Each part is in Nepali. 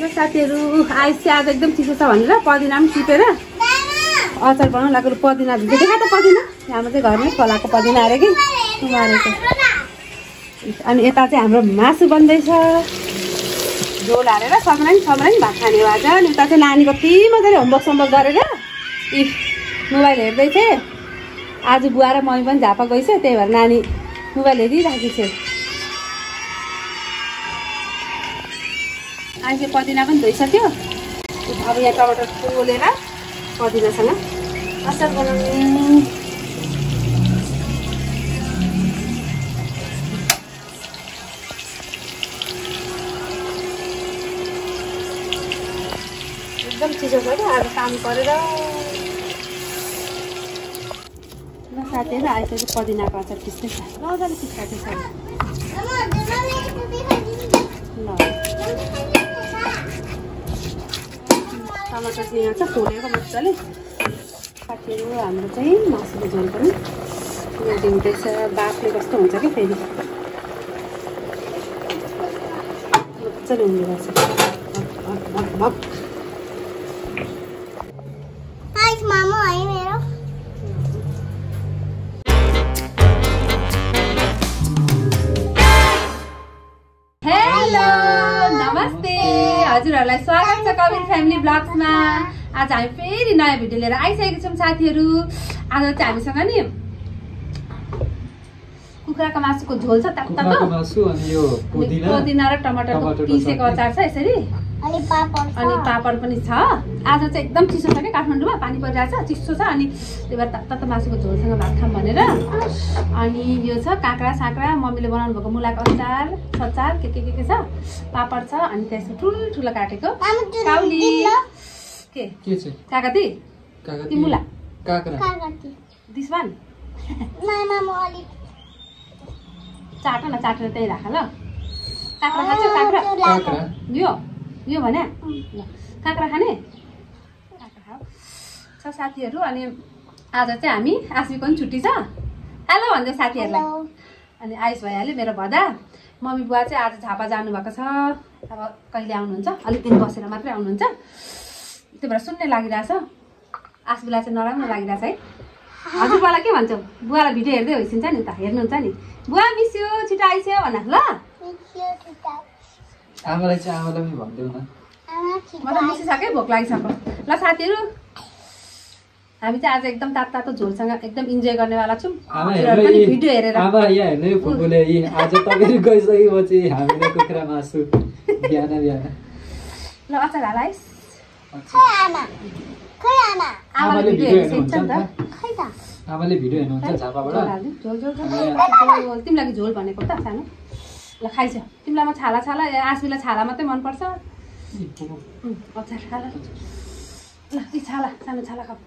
साथीहरू आइस आज एकदम चिसो छ भनेर पदिना पनि टिपेर अचार बनाउनु लागेको पदिना भित्र देखा त पदिना हाम्रो चाहिँ घरमै फलाएको पदिना अरे कि उमारेको अनि यता चाहिँ हाम्रो मासु बन्दैछ झोल हालेर सबैलाई भात खाने हो आज अनि उता चाहिँ नानी कति मजाले होमवर्क गरेर मोबाइल हेर्दै थिएँ आज बुवा र मम्मी पनि झापा गइछ त्यही भएर नानी मोबाइल हेरिराखेको छ अहिले पदिना पनि धोइसक्यो अब यहाँ टमाटर पोलेर पदिनासँग अचार बनाउने एकदम चिसो छ क्या आज काम गरेर ल साथीहरू आइसक्यो पदिनाको अचार पिस्दैछ मजाले पिस्दै छ ल टमाटर चाहिँ यहाँ छ खोलेको मजाले साथीहरू हाम्रो चाहिँ मासुको झोल पनि रेडी हुँदैछ बाफले कस्तो हुन्छ कि फेरि मजाले हुने गर्छ हजुरहरूलाई स्वागत छ कबिर फ्यामिली ब्लग्समा आज हामी फेरि नयाँ भिडियो लिएर आइसकेको छौँ साथीहरू आज चाहिँ हामीसँग नि कुखुराको मासुको झोल छ तातो पुदिना र टमाटरको पिसेको अचार छ यसरी अनि पापड पनि छ आज चाहिँ एकदम चिसो छ क्या काठमाडौँमा पानी परिरहेको छ चिसो छ अनि त्यही भएर तातो मासुको झोलसँग भात खाऊँ भनेर अनि यो छ काँक्रा साँक्रा मम्मीले बनाउनु भएको मुलाको अचार सचार के छ पापड छ अनि त्यसको ठुलो काटेको काउली के काकाती मुला दिस वान चाटेर त्यही राख ल काँक्रा खान्छ काँक्रा यो भने ल काँक्रा खाने काँक्रा खाऊ छ साथीहरू अनि आज चाहिँ हामी आश्मीको पनि छुट्टी छ हेलो भन्दै साथीहरूलाई अनि आइस भइहाल्यो मेरो भदा मम्मी बुवा चाहिँ आज झापा जानुभएको छ अब कहिले आउनुहुन्छ अलिक दिन बसेर मात्रै आउनुहुन्छ त्यही भएर सुन्ने लागिरहेछ आश्मीलाई चाहिँ नराम्रो लागिरहेछ है हजुरबालाई के भन्छौ बुवालाई भिडियो हेर्दै होइसिन्छ नि त हेर्नुहुन्छ नि बुवा मिस यू छिटो आइस्यो भन ल आमालाई चाहिँ आमालाई पनि भन्देऊ न मलाई मिसिसक्यो भोक लागिसक्यो ल साथीहरू हामी चाहिँ आज एकदम तातो झोलसँग एकदम इन्जोय गर्नेवाला छौँ भिडियो हेरेर आमा यहाँ हेर्नु फुपूले आज तपाईँ गइसकेपछि हामीले कुखुरा मासु बिहान ल अचार हाल आइस आमाले भिडियो हेर्नुहुन्छ नि त आमाले भिडियो हेर्नुहुन्छ झापाबाट तिमीलाई लागि झोल भनेको त सानो ल खाइछ तिमीलाई म छाला आश्मीलाई छाला मात्रै मनपर्छ अचार खाला ल ती छाला सानो छाला खाऊ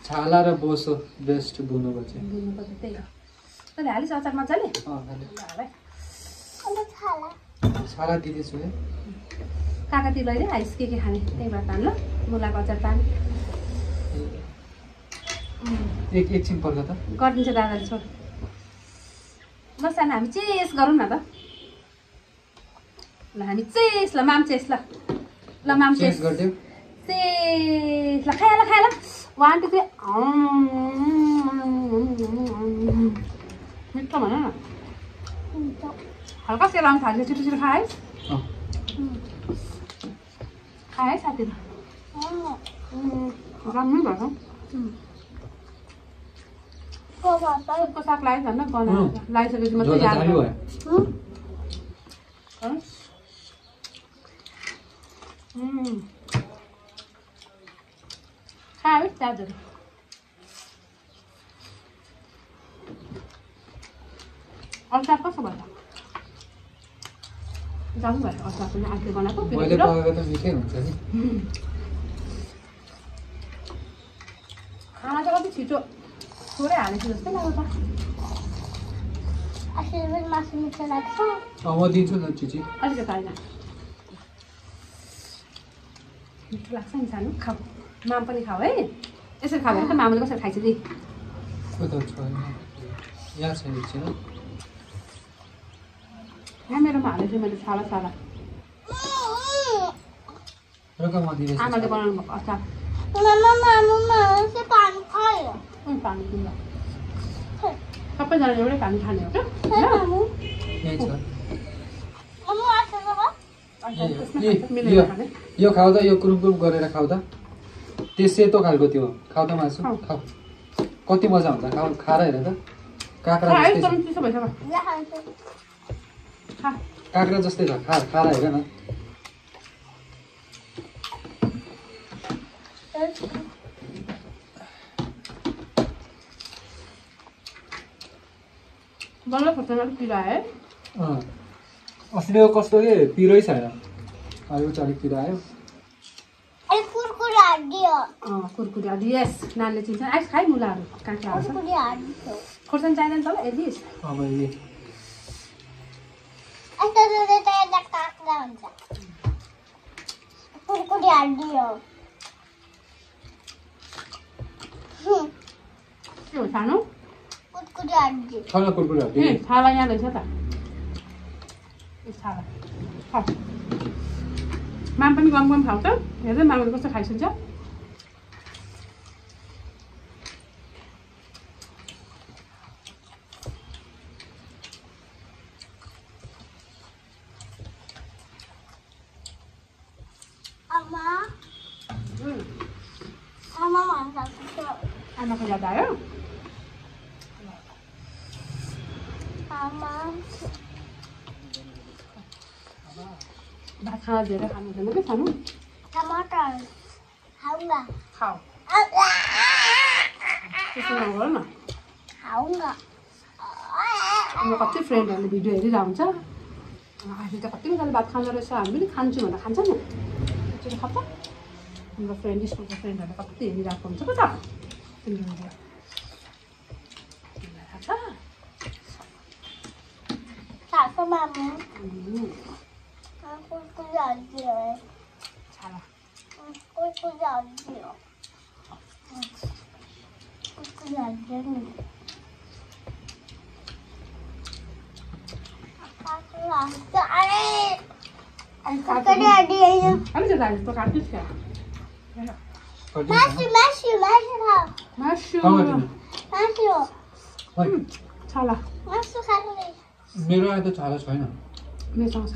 छाला र बोसो बेस्ट बुन्नुपर्छ त्यही हो तैँले हालिस अचार मजाले छाला दिँदैछु है काकातिर लैले आइस के खाने त्यहीबाट तान ल मुलाको अचार तान एकछिन पर्ख त गरिदिन्छ दादाले छोड ल सानो हामी चेस गरौँ न त ल हामी चेस ल माम चेस ल माम चेस गरिदेऊ चेस ल खाया ल 1 2 3 मिठो भन न हल्का सेलाउनु थाल्यो छिटो खाए खाए साथीहरू राम्रो भएको को साग लाग्यो भन्न लगाइसकेपछि मात्रै याद भयो खायो दाजुहरू अचार कस्तो भयो जानु भयो अचार पनि आफूले बनाएको खाना चाहिँ कति छिटो थोरै हालेको जस्तै लाग्यो त मासु मिठो लाग्छ म दिन्छु न चिची अलिकति होइन मिठो लाग्छ नि सानो खाऊ माम पनि खाऊ है यसरी खाऊ भने त मामले कसरी खाइन्छ नि यहाँ छ एकछिन यहाँ मेरोमा हालेको थिएँ मैले छाला म दिदैछु आमाले बनाउनु भएको अचार पानी खायो पानी पिउँदा सबैजना एउटै पानी खाने हो क्या यही छ मिलेर खाने यो खाऊ त यो कुरुम कुरुम गरेर खाऊ त त्यो सेतो खालको त्यो खाऊ त मासु खाऊ कति मजा हुन्छ खाऊ खाएर हेर त काँक्रा काँक्रा जस्तै छ खाएर हेर न बल्ल खोर्सानी अलिक पिरो आयो अस्ति कस्तो के पिरै छैन अहिले चाहिँ अलिक पिरो आयो कुरकुरे हड्डी यस नानीले चिन्छ आइस खाइ मुलाहरू काँक्राहरू खोर्सानी चाहिँदैन तल हेरिस् के हो सानो छाला यहाँ रहेछ त छाला माम पनि गम गम खाऊ त हेर्दै मामले कस्तो खाइसक्छ आमाको याद आयो भात खाना धेरै खानु हुँदैन कि सानो टमाटर खाऊंगा खाऊ त्यसो नगर न खाऊंगा हाम्रो कति फ्रेन्डहरूले भिडियो हेरिरहेको हुन्छ अहिले त कति मजाले भात खाँदो रहेछ हामी पनि खान्छु भनेर खान्छ नि एकचोटि खप्प हाम्रो फ्रेन्ड स्कुलको फ्रेन्डहरूले कति हेरिरहेको हुन्छ पो त तिमीलाई थाहा छ मामु छाला मेरो आएर त छाला छैन मेसँग छ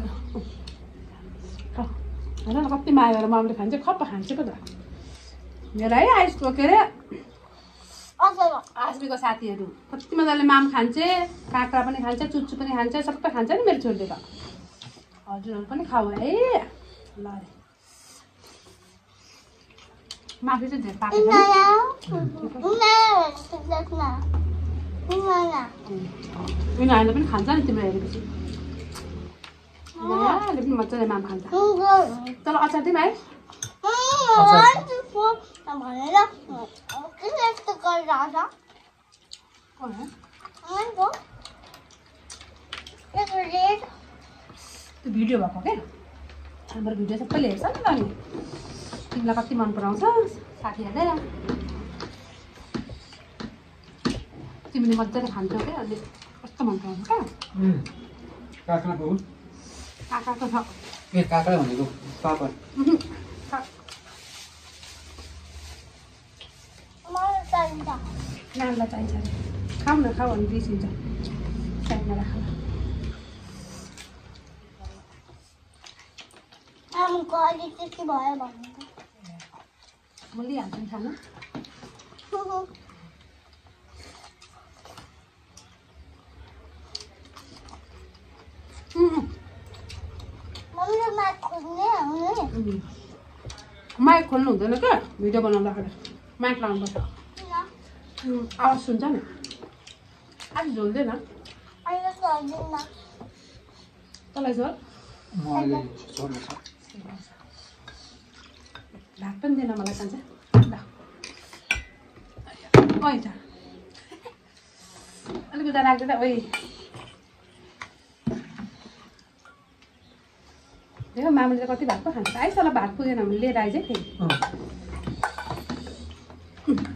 हेर न कति माया गरेर मामले खान्छ खप्प खान्छ पो त मेरो है आइसको के अरे आजमीको साथीहरू कति मजाले माम खान्छे काँक्रा पनि खान्छ चुच्चु पनि खान्छ सबै खान्छ नि मेरो छोरीले त हजुरहरू पनि खाऊ है ल माफी चाहिँ धेरै पाएको उनीहरूले पनि खान्छ नि तिम्रो हेरेपछि उनीहरूले पनि मजाले माम खान्छ तर अचार दिउँ है त्यो भिडियो भएको क्या हाम्रो भिडियो सबैले हेर्छ नि त अनि तिमीलाई कति मन पराउँछ साथीहरूले तिमीले मजाले खान्छौ क्या अनि कस्तो मन पराउँछ क्या काँक्राको काँक्राको छ ए काँक्रा भनेको पापड नानीलाई चाहिन्छ अरे खाऊ न खाऊ भने बिर्सिन्छ साइडमा राखेर म लिइहाल्छु नि खानु माइक खोल्नु हुँदैन क्या भिडियो बनाउँदाखेरि माइक लाउनुपर्छ आवाज सुन्छ नि आज झोल्दैन तँलाई झोल भात पनि दिएन मलाई खान्छ ल ओइ त अलिक उता राख्दैन ओइ देखो मामुले कति भात पो खान्छ आइस होला भात पुगेन भने लिएर आइज है फेरि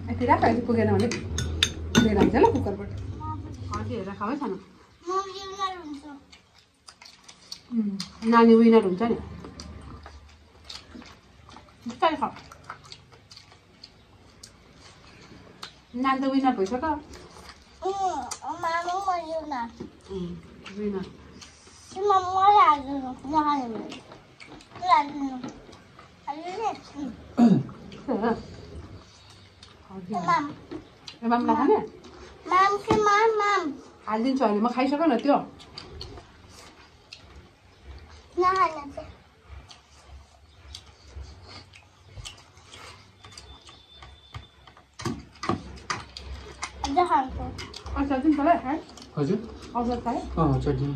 यति राख अहिले पुगेन भने लिएर आइज ल कुकरबाट अझै हेरेर खाऊ है खानु नानी विनर हुन्छ नि बिस्तारै खाऊ नान त विनर भइसक्यो मामु मर्यो न विनर मम्मा लाग्यो नखाने लाग्यो माम मामलाई खाने माम के माम हालिदिन्छु अहिले म खाइसक्यो न त्यो नखाने अझ खान्छु अचार दिनु तँलाई खाए हजुर अचार खाए चट्नी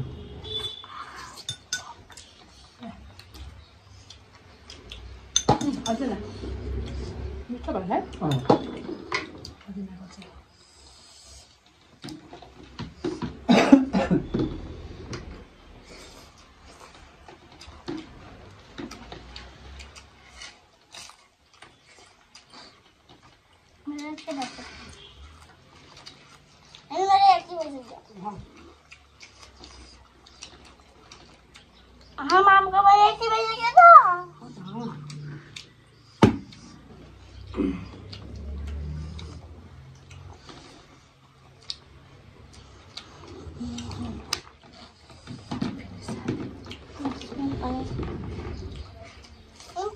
हजुर मिठो भयो है हाँ माम को बजे एक बजे गया था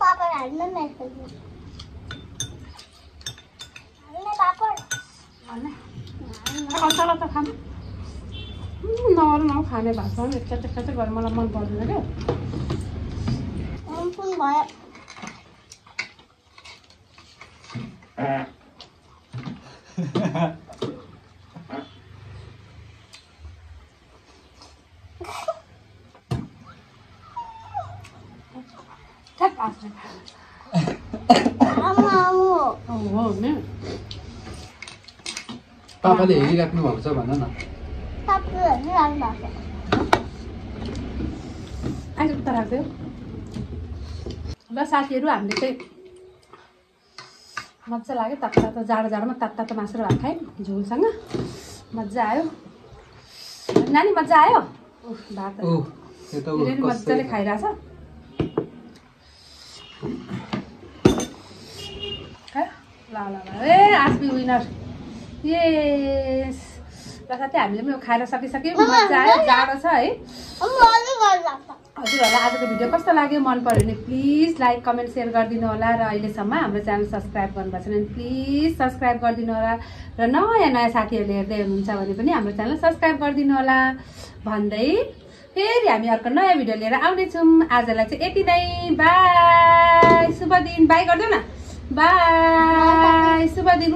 पापड़ हालना मैं पापड़ अचार त खाम नअरू खाने भएको छ एक्चैट गरेर मलाई मन पर्दैन क्या भयो ठ्याक आँच्छ हो नि पापाले हेरिराख्नु भएको छ भन न आइज उता राख्दै ल साथीहरू हामीले चाहिँ मजा लाग्यो तातो जाडोमा तातो मासु र भात खायौँ झोलसँग मजा आयो नानी मजा आयो भात मजाले खाइरहेछ ल ए आस्मी विनर यस र साथै हामीले पनि खाएर सकिसक्यौँ मजा आयो जाडो छ है हजुरहरूलाई आजको भिडियो कस्तो लाग्यो मन पर्यो भने प्लिज लाइक कमेन्ट सेयर गरिदिनु होला र अहिलेसम्म हाम्रो च्यानल सब्सक्राइब गर्नुभएको छैन भने प्लिज सब्सक्राइब गरिदिनु होला र नयाँ साथीहरूले हेर्दै हुनुहुन्छ भने पनि हाम्रो च्यानल सब्सक्राइब गरिदिनु होला भन्दै फेरि हामी अर्को नयाँ भिडियो लिएर आउनेछौँ आजलाई चाहिँ यति नै बाई शुभ दिन बाई गरिदेऊ न बाई शुभ दिन